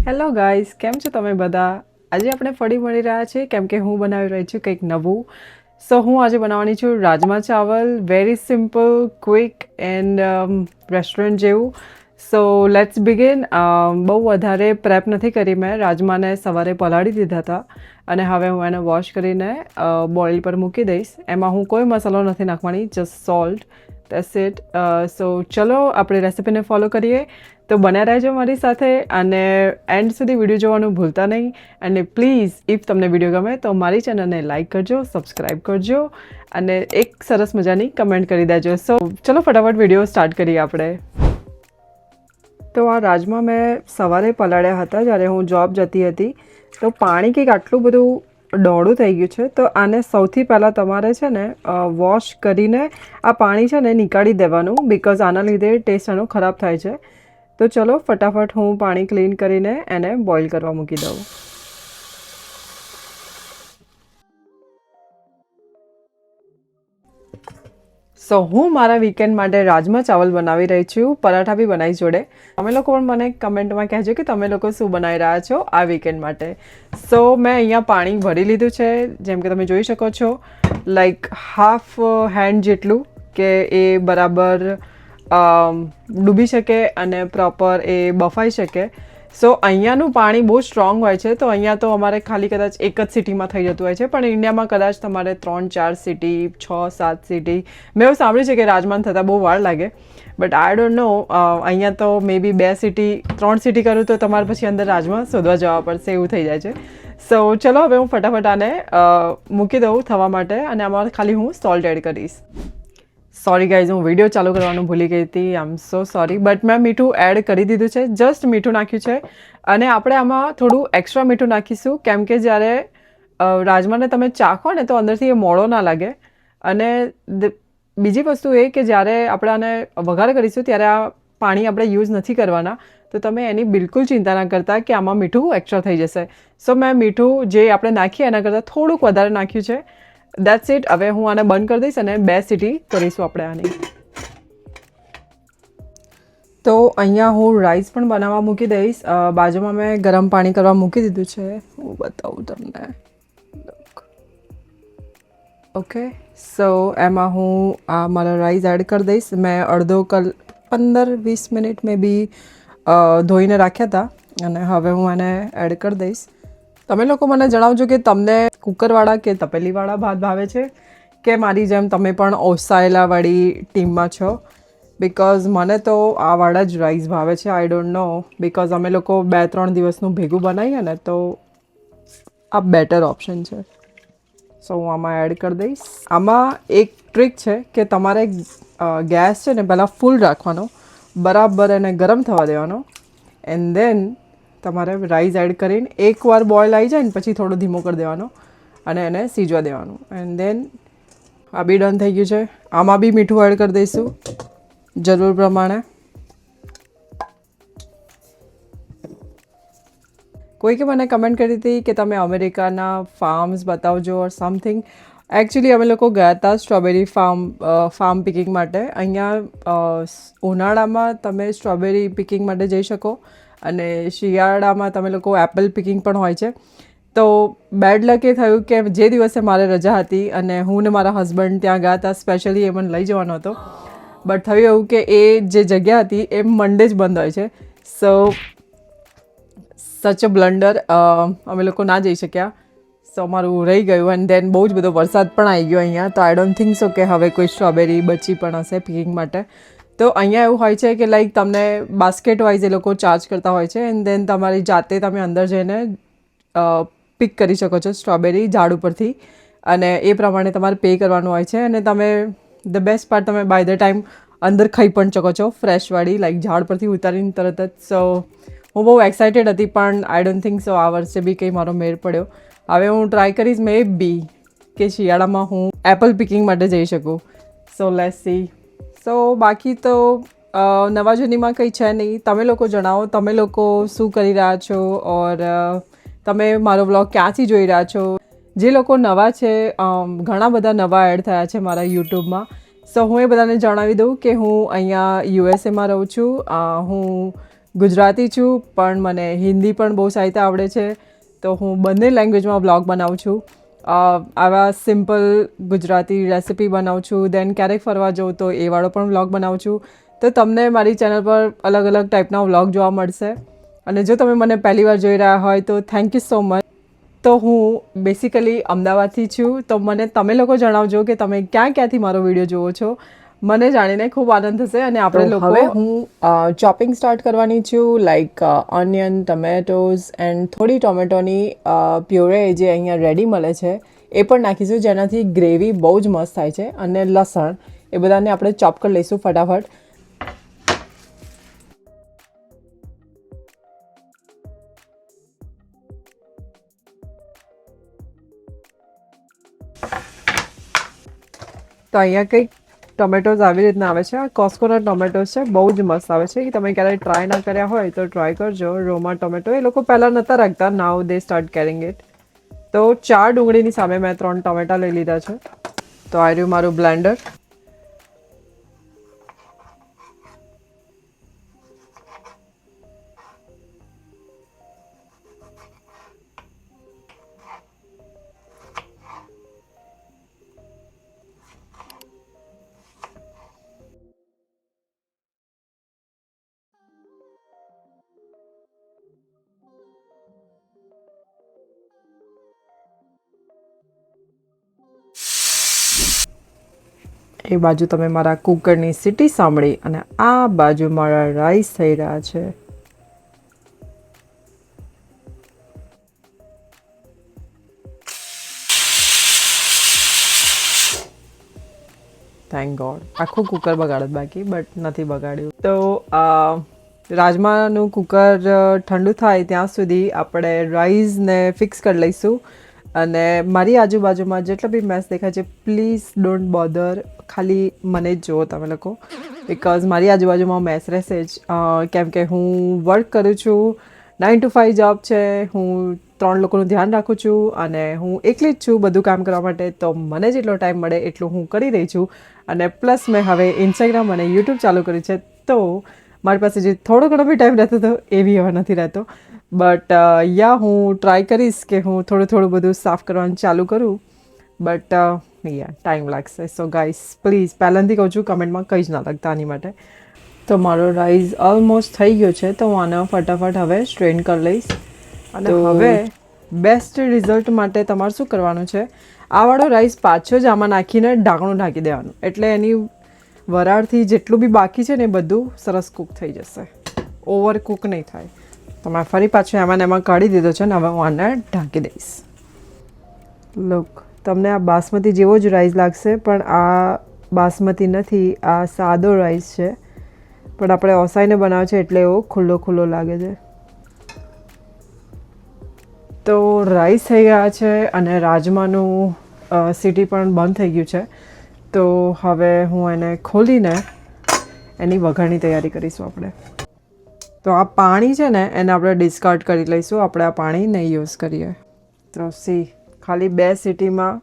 Hello guys, કેમ છો તમે બધા? આજે આપણે ફરી મળી રહ્યા છીએ કેમ કે હું બનાવી રહી છું કંઈક નવું. સો હું આજે બનાવવાની છું rajma chawal. Very simple, quick and restaurant જેવું. So let's begin. બહુ વધારે પ્રેપ નથી કરી મેં. રાજમાને સવારે પલાળી દીધા હતા અને હવે હું એને વોશ કરીને બોઇલ પર મૂકી દઈશ. એમાં હું કોઈ મસાલો નથી નાખવાની, જસ્ટ સોલ્ટ, ધેટ્સ ઇટ. સો ચલો આપણે રેસિપીને ફોલો કરીએ. તો બન્યા રહેજો મારી સાથે અને એન્ડ સુધી વિડીયો જોવાનું ભૂલતા નહીં. અને પ્લીઝ ઇફ તમને વિડીયો ગમે તો મારી ચેનલને લાઇક કરજો, સબસ્ક્રાઈબ કરજો અને એક સરસ મજાની કમેન્ટ કરી દેજો. સો ચલો ફટાફટ વિડીયો સ્ટાર્ટ કરીએ આપણે. તો આ રાજમા મેં સવારે પલાળ્યા હતા જ્યારે હું જોબ જતી હતી. તો પાણી કંઈક આટલું બધું ડોળું થઈ ગયું છે. તો આને સૌથી પહેલાં તમારે છે ને વોશ કરીને આ પાણી છે ને નીકાળી દેવાનું, બિકોઝ આના લીધે ટેસ્ટ એનો ખરાબ થાય છે. તો ચલો ફટાફટ હું પાણી ક્લીન કરીને એને બોઇલ કરવા મૂકી દઉં. સો હું મારા વીકેન્ડ માટે રાજમા ચાવલ બનાવી રહી છું. પરાઠા બી બનાવી જોડે. તમે લોકો પણ મને કમેન્ટમાં કહેજો કે તમે લોકો શું બનાવી રહ્યા છો આ વીકેન્ડ માટે. સો મેં અહીંયા પાણી ભરી લીધું છે, જેમ કે તમે જોઈ શકો છો, લાઈક હાફ હેન્ડ જેટલું, કે એ બરાબર ડૂબી શકે અને પ્રોપર એ બફાઈ શકે. સો અહીંયાનું પાણી બહુ સ્ટ્રોંગ હોય છે. તો અહીંયા તો અમારે ખાલી કદાચ એક જ સિટીમાં થઈ જતું હોય છે, પણ ઇન્ડિયામાં કદાચ તમારે 3-4 સિટી, 6-7 સિટી. મેં એવું સાંભળ્યું છે કે રાજમાન થતાં બહુ વાર લાગે, બટ આઈ ડોન્ટ નો. અહીંયા તો મે બી 2 સિટી 3 સિટી કરું તો તમારે પછી અંદર રાજમા શોધવા જવા પડશે, એવું થઈ જાય છે. સો ચલો હવે હું ફટાફટ આને મૂકી દઉં થવા માટે અને આમાં ખાલી હું સોલ્ટ એડ કરીશ. સોરી ગાઈઝ, હું વિડીયો ચાલુ કરવાનું ભૂલી ગઈ હતી. આઈ એમ સો સોરી. બટ મેં મીઠું એડ કરી દીધું છે, જસ્ટ મીઠું નાખ્યું છે. અને આપણે આમાં થોડું એક્સ્ટ્રા મીઠું નાખીશું કેમ કે જ્યારે રાજમાને તમે ચાખો ને તો અંદરથી એ મોળો ના લાગે. અને બીજી વસ્તુ એ કે જ્યારે આપણે આને વઘાર કરીશું ત્યારે આ પાણી આપણે યુઝ નથી કરવાના. તો તમે એની બિલકુલ ચિંતા ના કરતા કે આમાં મીઠું એક્સ્ટ્રા થઈ જશે. સો મેં મીઠું જે આપણે નાખીએ એના કરતાં થોડુંક વધારે નાખ્યું છે. That's it. હવે હું આને બંધ કરી દઈશ અને 2 સીટી કરીશું આપણે આની. તો અહીંયા હું રાઈસ પણ બનાવવા મૂકી દઈશ. બાજુમાં મેં ગરમ પાણી કરવા મૂકી દીધું છે. હું બતાવું તમને. ઓકે, સો એમાં હું આ મારા રાઈસ એડ કરી દઈશ. મેં 15-20 મિનિટ મે બી ધોઈને રાખ્યા હતા અને હવે હું એને એડ કરી દઈશ. તમે લોકો મને જણાવજો કે તમને કુકરવાળા કે તપેલીવાળા ભાત ભાવે છે કે મારી જેમ તમે પણ ઓસાયેલાવાળી ટીમમાં છો. બિકોઝ મને તો આ વાળા જ રાઈસ ભાવે છે. આઈ ડોન્ટ નો, બિકોઝ અમે લોકો 2-3 દિવસનું ભેગું બનાવીએ ને તો આ બેટર ઓપ્શન છે. સો હું આમાં એડ કરી દઈશ. આમાં એક ટ્રીક છે કે તમારે ગેસ છે ને પહેલાં ફૂલ રાખવાનો, બરાબર એને ગરમ થવા દેવાનો, એન્ડ દેન તમારે રાઈસ એડ કરીને એકવાર બોઇલ આવી જાય ને પછી થોડો ધીમો કરી દેવાનો અને એને સીજવા દેવાનું. એન્ડ દેન આ બી ડન થઈ ગયું છે. આમાં બી મીઠું એડ કરી દઈશું જરૂર પ્રમાણે. કોઈકે મને કમેન્ટ કરી હતી કે તમે અમેરિકાના ફાર્મ્સ બતાવજો ઓર સમથિંગ. એકચ્યુઅલી અમે લોકો ગયા હતા સ્ટ્રોબેરી ફાર્મ પિકિંગ માટે. અહીંયા ઉનાળામાં તમે સ્ટ્રોબેરી પિકિંગ માટે જઈ શકો અને શિયાળામાં તમે લોકો એપલ પિકિંગ પણ હોય છે. તો બેડ લક એ થયું કે જે દિવસે મારે રજા હતી અને હું ને મારા હસબન્ડ ત્યાં ગયા હતા, સ્પેશિયલી એ મને લઈ જવાનો હતો. બટ થયું એવું કે એ જે જગ્યા હતી એ મંડે જ બંધ હોય છે. સો સચ અ બ્લન્ડર, અમે લોકો ના જઈ શક્યા. સો મારું રહી ગયું. એન્ડ દેન બહુ જ બધો વરસાદ પણ આવી ગયો અહીંયા. તો આઈ ડોન્ટ થિંક સો કે હવે કોઈ સ્ટ્રોબેરી બચી પણ હશે પિકિંગ માટે. તો અહીંયા એવું હોય છે કે લાઈક તમને બાસ્કેટ વાઇઝ એ લોકો ચાર્જ કરતા હોય છે. એન્ડ દેન તમારી જાતે તમે અંદર જઈને પિક કરી શકો છો સ્ટ્રોબેરી ઝાડ ઉપરથી અને એ પ્રમાણે તમારે પે કરવાનું હોય છે. અને તમે ધ બેસ્ટ પાર્ટ, તમે બાય ધ ટાઈમ અંદર ખાઈ પણ શકો છો ફ્રેશવાળી, લાઈક ઝાડ પરથી ઉતારીને તરત જ. સો હું બહુ એક્સાઇટેડ હતી પણ આઈ ડોન્ટ થિંક સો આ વર્ષે બી કંઈ મારો મેળ પડ્યો. હવે હું ટ્રાય કરીશ મે બી કે શિયાળામાં હું એપલ પિકિંગ માટે જઈ શકું. So let's see. સો બાકી તો નવા જૂનીમાં કંઈ છે નહીં. તમે લોકો જણાવો, તમે લોકો શું કરી રહ્યા છો ઓર તમે મારો વ્લોગ ક્યાંથી જોઈ રહ્યા છો. જે લોકો નવા છે, ઘણા બધા નવા એડ થયા છે મારા યુટ્યુબમાં. સો હું એ બધાને જણાવી દઉં કે હું અહીંયા યુએસએમાં રહું છું. હું ગુજરાતી છું પણ મને હિન્દી પણ બહુ સારી રીતે આવડે છે, તો હું બંને લેંગ્વેજમાં વ્લોગ બનાવું છું. આવા સિમ્પલ ગુજરાતી રેસિપી બનાવું છું, દેન ક્યારેક ફરવા જાઉં તો એ વાળો પણ વ્લોગ બનાવું છું. તો તમને મારી ચેનલ પર અલગ અલગ ટાઈપના વ્લોગ જોવા મળશે. અને જો તમે મને પહેલી વાર જોઈ રહ્યા હોય તો થેન્ક યુ સો મચ. તો હું બેસિકલી અમદાવાદથી છું, તો મને તમે લોકો જણાવજો કે તમે ક્યાંથી મારો વિડીયો જુઓ છો. મને જાણીને ખૂબ આનંદ થશે. અને આપણે લોકો હવે હું ચોપિંગ સ્ટાર્ટ કરવાની છું, લાઈક ઓનિયન, ટમેટોઝ એન્ડ થોડી ટોમેટોની પ્યોરે જે અહીંયા રેડી મળે છે એ પણ નાખીશું, જેનાથી ગ્રેવી બહુ જ મસ્ત થાય છે. અને લસણ એ બધાને આપણે ચોપ કરી લઈશું ફટાફટ. તો અહીંયા કંઈક ટોમેટોઝ આવી રીતના આવે છે. આ કોસ્કોના ટોમેટોઝ છે, બહુ જ મસ્ત આવે છે. તમે ક્યારેય ટ્રાય ના કર્યા હોય તો ટ્રાય કરજો. રોમા ટોમેટો એ લોકો પહેલાં નહોતા રાખતા, નાવ દે સ્ટાર્ટ કેરિંગ ઇટ. તો 4 ડુંગળીની સામે મેં 3 ટોમેટા લઈ લીધા છે. તો આ રહ્યું મારું બ્લેન્ડર. એ બાજુ તમે મારા કુકરની સીટી સાંભળી અને આ બાજુ મારા રાઈસ થઈ રહ્યા છે. Thank God. આખું કુકર બગાડત બાકી, બટ નથી બગાડ્યું. તો રાજમાનું કુકર ઠંડુ થાય ત્યાં સુધી આપણે રાઈસને ફિક્સ કરી લઈશું. અને મારી આજુબાજુમાં જેટલા બી મેસ દેખાય છે, પ્લીઝ ડોન્ટ બોધર, ખાલી મને જ જુઓ તમે લોકો, બિકોઝ મારી આજુબાજુમાં મેસ રહેશે જ. કેમ કે હું વર્ક કરું છું, 9 to 5 જોબ છે, હું 3 લોકોનું ધ્યાન રાખું છું અને હું એકલી જ છું બધું કામ કરવા માટે. તો મને જેટલો ટાઈમ મળે એટલું હું કરી રહી છું. અને પ્લસ મેં હવે ઇન્સ્ટાગ્રામ અને યુટ્યુબ ચાલુ કર્યું છે, તો મારી પાસે જે થોડો ઘણો બી ટાઈમ રહેતો હતો એ બી હવે નથી રહેતો. બટ હું ટ્રાય કરીશ કે હું થોડું બધું સાફ કરવાનું ચાલુ કરું. બટ ટાઈમ લાગશે. સો ગાઈસ પ્લીઝ પહેલાંથી કહું છું, કમેન્ટમાં કંઈ જ ના લખતા આની માટે. તો મારો રાઈસ ઓલમોસ્ટ થઈ ગયો છે, તો હું આને ફટાફટ હવે સ્ટ્રેન કરી લઈશ. અને હવે બેસ્ટ રિઝલ્ટ માટે તમારે શું કરવાનું છે, આ વાળો રાઈસ પાછો જ આમાં નાખીને ઢાંકણું ઢાંકી દેવાનું, એટલે એની વરાળથી જેટલું બી બાકી છે ને એ બધું સરસ કૂક થઈ જશે, ઓવર કૂક નહીં થાય. તો મેં ફરી પાછું એમાં કાઢી દીધો છે ને હવે હું આને ઢાંકી દઈશ. લુક, તમને આ બાસમતી જેવો જ રાઈસ લાગશે, પણ આ બાસમતી નથી, આ સાદો રાઈસ છે. પણ આપણે ઓસાઈને બનાવે છે એટલે એવો ખુલ્લો લાગે છે. તો રાઈસ થઈ ગયા છે અને રાજમાનું સીટી પણ બંધ થઈ ગયું છે. તો હવે હું એને ખોલીને એની વઘારની તૈયારી કરીશું આપણે. તો આ પાણી છે ને એને આપણે ડિસ્કાર્ડ કરી લઈશું, આપણે આ પાણી નહીં યુઝ કરીએ. તો ખાલી 2 સીટીમાં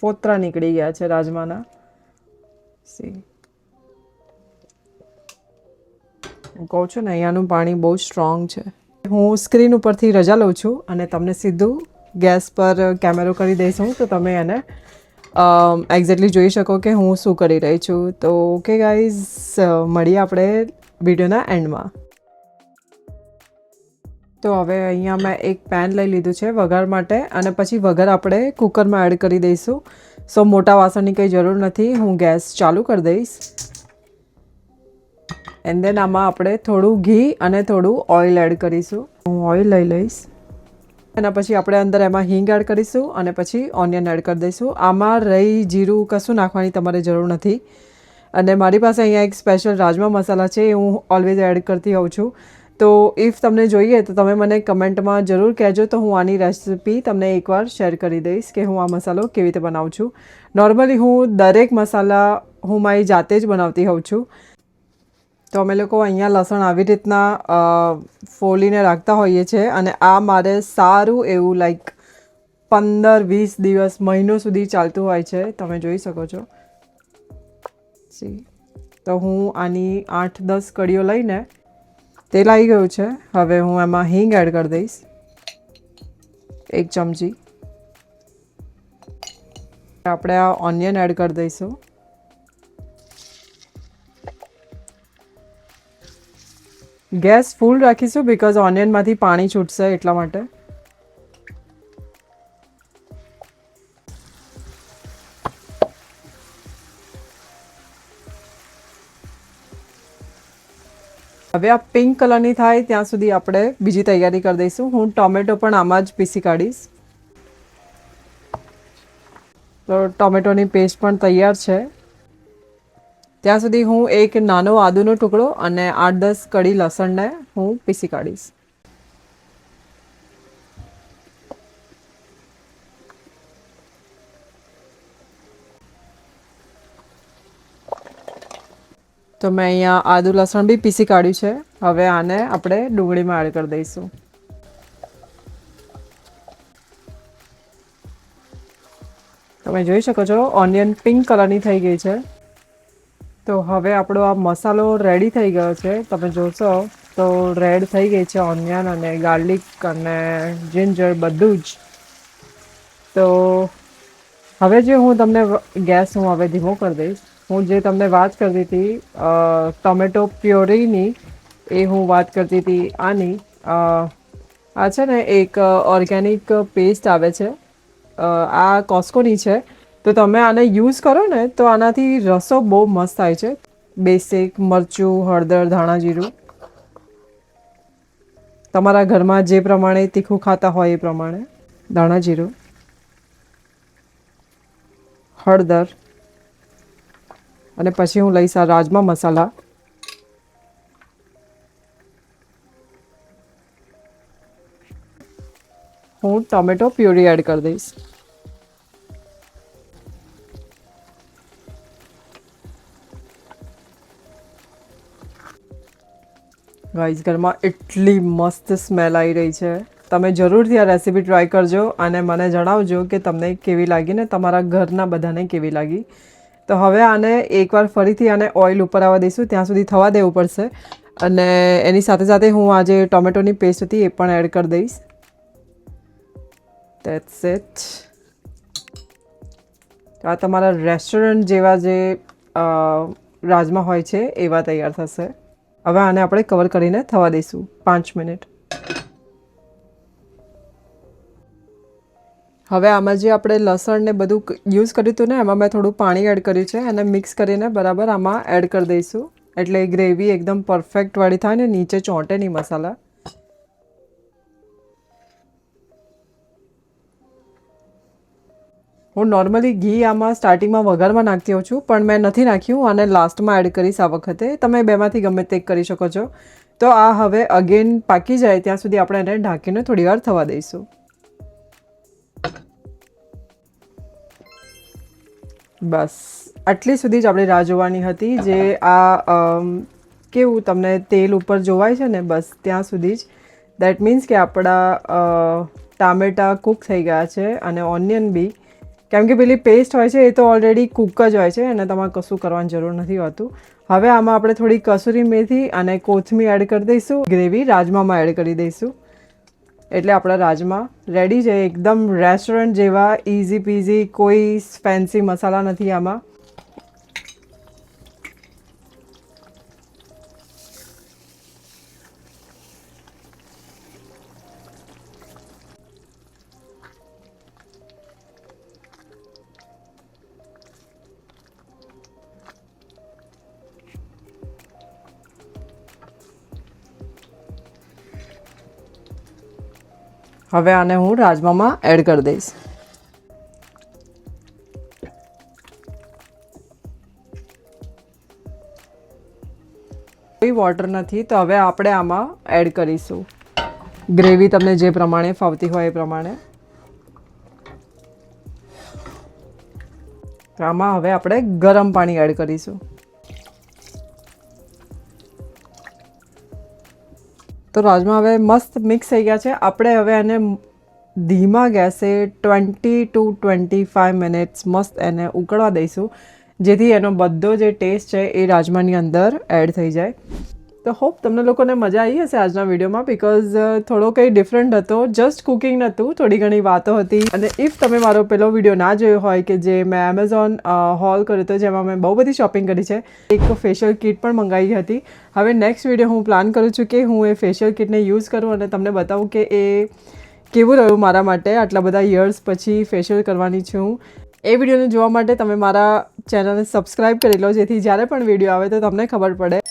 ફોતરા નીકળી ગયા છે રાજમાના. હું કહું છું ને અહીંયાનું પાણી બહુ સ્ટ્રોંગ છે. હું સ્ક્રીન ઉપરથી રજા લઉં છું અને તમને સીધું ગેસ પર કેમેરો કરી દઈશું, તો તમે એને એક્ઝેક્ટલી જોઈ શકો કે હું શું કરી રહી છું. તો ઓકે ગાઈઝ, મળીએ આપણે વિડીયોના એન્ડમાં. તો હવે અહીંયા મેં એક પેન લઈ લીધું છે વઘાર માટે, અને પછી વઘાર આપણે કુકરમાં એડ કરી દઈશું. સો મોટા વાસણની કંઈ જરૂર નથી. હું ગેસ ચાલુ કરી દઈશ. એન્ડ દેન આમાં આપણે થોડું ઘી અને થોડું ઓઇલ એડ કરીશું. હું ઓઇલ લઈ લઈશ. એના પછી આપણે અંદર એમાં હિંગ એડ કરીશું અને પછી ઓનિયન એડ કરી દઈશું. આમાં રઈ જીરું કશું નાખવાની તમારે જરૂર નથી. અને મારી પાસે અહીંયા એક સ્પેશિયલ રાજમા મસાલા છે, એ હું ઓલવેઝ એડ કરતી હોઉં છું. તો ઇફ તમને જોઈએ તો તમે મને કમેન્ટમાં જરૂર કહેજો, તો હું આની રેસિપી તમને એકવાર શેર કરી દઈશ કે હું આ મસાલો કેવી રીતે બનાવું છું. નોર્મલી હું દરેક મસાલા હું મારી જાતે જ બનાવતી હોઉં છું. તો અમે લોકો અહીંયા લસણ આવી રીતના ફોલીને રાખતા હોઈએ છીએ, અને આ મારે સારું એવું લાઈક 15-20 દિવસ, મહિનો સુધી ચાલતું હોય છે, તમે જોઈ શકો છો. તો હું આની 8-10 કડીઓ લઈને તેલ આવી ગયું છે. હવે હું એમાં હિંગ એડ કરી દઈશ, 1 ચમચી. આપણે આ ઓનિયન એડ કરી દઈશું. ગેસ ફૂલ રાખીશું બિકોઝ ઓનિયનમાંથી પાણી છૂટશે એટલા માટે. હવે આ પિંક કલરની થાય ત્યાં સુધી આપણે બીજી તૈયારી કરી દઈશું. હું ટોમેટો પણ આમાં જ પીસી કાઢીશ. તો ટોમેટોની પેસ્ટ પણ તૈયાર છે. ત્યાં સુધી હું એક નાનો આદુનો ટુકડો અને 8-10 કળી લસણને હું પીસી કાઢીશ. તો મેં અહીંયા આદુ લસણ બી પીસી કાઢ્યું છે. હવે આને આપણે ડુંગળીમાં એડ કરી દઈશું. તમે જોઈ શકો છો ઓનિયન પિંક કલરની થઈ ગઈ છે. તો હવે આપણો આ મસાલો રેડી થઈ ગયો છે. તમે જોશો તો રેડ થઈ ગઈ છે ઓનિયન અને ગાર્લિક અને જિંજર બધું જ. તો હવે જે હું તમને ગેસ હું હવે ધીમો કરી દઈશ. હું જે તમને વાત કરતી હતી ટોમેટો પ્યોરીની, એ હું વાત કરતી હતી આની. આ છે ને એક ઓર્ગેનિક પેસ્ટ આવે છે, આ કોસ્કોની છે. તો તમે આને યુઝ કરો ને તો આનાથી રસો બહુ મસ્ત થાય છે. બેસિક મરચું, હળદર, ધાણા જીરું, તમારા ઘરમાં જે પ્રમાણે તીખું ખાતા હોય એ પ્રમાણે. ધાણા જીરું, હળદર, અને પછી હું લઈશ આ રાજમા મસાલા. હું ટોમેટો પ્યુરી એડ કરી દઈશ. ગાઈઝ, ઘરમાં એટલી મસ્ત સ્મેલ આવી રહી છે. તમે જરૂરથી આ રેસીપી ટ્રાય કરજો અને મને જણાવજો કે તમને કેવી લાગી ને તમારા ઘરના બધાને કેવી લાગી. તો હવે આને એકવાર ફરીથી આને ઓઇલ ઉપર આવવા દઈશું, ત્યાં સુધી થવા દેવું પડશે. અને એની સાથે સાથે હું આ જે ટોમેટોની પેસ્ટ હતી એ પણ એડ કરી દઈશ. That's it. આ તમારા રેસ્ટોરન્ટ જેવા જે રાજમા હોય છે એવા તૈયાર થશે. હવે આને આપણે કવર કરીને થવા દઈશું 5 મિનિટ. હવે આમાં જે આપણે લસણ ને બધું યુઝ કર્યું હતું ને, એમાં મેં થોડું પાણી એડ કર્યું છે અને મિક્સ કરીને બરાબર આમાં એડ કરી દઈશું. એટલે ગ્રેવી એકદમ પરફેક્ટ વાળી થાય ને નીચે ચોંટે નહીં મસાલા. હું નોર્મલી ઘી આમાં સ્ટાર્ટિંગમાં વઘારમાં નાખતી હોઉં છું, પણ મેં નથી નાખ્યું અને લાસ્ટમાં એડ કરીશ આ વખતે. તમે બેમાંથી ગમે તે કરી શકો છો. તો આ હવે અગેન પાકી જાય ત્યાં સુધી આપણે એને ઢાંકીને થોડી વાર થવા દઈશું. બસ આટલી સુધી જ આપણે રાહ જોવાની હતી. જે આ કેવું તમને તેલ ઉપર જોવાય છે ને, બસ ત્યાં સુધી જ. દેટ મીન્સ કે આપણા ટામેટાં કૂક થઈ ગયા છે અને ઓનિયન બી. કેમ કે પેલી પેસ્ટ હોય છે એ તો ઓલરેડી કૂક જ હોય છે અને તમારે કશું કરવાની જરૂર નથી હોતું. હવે આમાં આપણે થોડી કસૂરી મેથી અને કોથમીર એડ કરી દઈશું. ગ્રેવી રાજમામાં એડ કરી દઈશું એટલે આપણા રાજમા રેડી છે. એકદમ રેસ્ટોરન્ટ જેવા ઇઝી પીઝી, કોઈ ફેન્સી મસાલા નથી આમાં. હવે આને હું રાજમામાં એડ કરી દઈશ. કોઈ વોટર નથી, તો હવે આપણે આમાં એડ કરીશું ગ્રેવી. તમને જે પ્રમાણે ફાવતી હોય એ પ્રમાણે. તો આમાં હવે આપણે ગરમ પાણી એડ કરીશું. તો રાજમા હવે મસ્ત મિક્સ થઈ ગયા છે. આપણે હવે એને ધીમા ગેસે 20 to 25 મિનિટ્સ મસ્ત એને ઉકળવા દઈશું, જેથી એનો બધો જે ટેસ્ટ છે એ રાજમાની અંદર એડ થઈ જાય. તો હોપ તમને લોકોને મજા આવી હશે આજના વિડીયોમાં, બિકોઝ થોડો કંઈ ડિફરન્ટ હતો. જસ્ટ કુકિંગ નહોતું, થોડી ઘણી વાતો હતી. અને ઇફ તમે મારો પેલો વિડીયો ના જોયો હોય કે જે મેં એમેઝોન હોલ કર્યો હતો, જેમાં મેં બહુ બધી શોપિંગ કરી છે, એક ફેશિયલ કિટ પણ મંગાવી હતી. હવે નેક્સ્ટ વિડીયો હું પ્લાન કરું છું કે હું એ ફેશિયલ કિટને યુઝ કરું અને તમને બતાવું કે એ કેવું રહ્યું મારા માટે. આટલા બધા યર્સ પછી ફેશિયલ કરવાની છું. એ વિડીયોને જોવા માટે તમે મારા ચેનલને સબસ્ક્રાઈબ કરી લો, જેથી જ્યારે પણ વિડીયો આવે તો તમને ખબર પડે.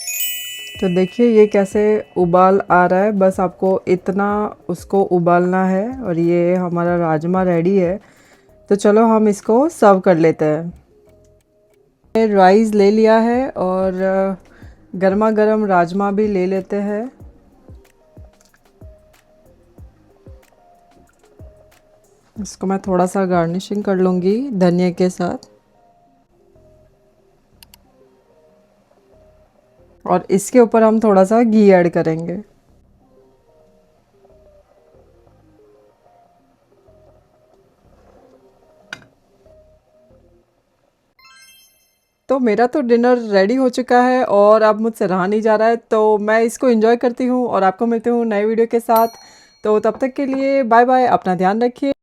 तो देखिए ये कैसे उबाल आ रहा है, बस आपको इतना उसको उबालना है और ये हमारा राजमा रेडी है. तो चलो हम इसको सर्व कर लेते हैं. राइस ले लिया है और गर्मा गर्म राजमा भी ले लेते हैं. इसको मैं थोड़ा सा गार्निशिंग कर लूँगी धनिया के साथ. और इसके ऊपर हम थोड़ा सा घी ऐड करेंगे. तो मेरा तो डिनर रेडी हो चुका है और अब मुझसे रहा नहीं जा रहा है, तो मैं इसको एंजॉय करती हूँ और आपको मिलती हूँ नए वीडियो के साथ. तो तब तक के लिए बाय बाय, अपना ध्यान रखिए.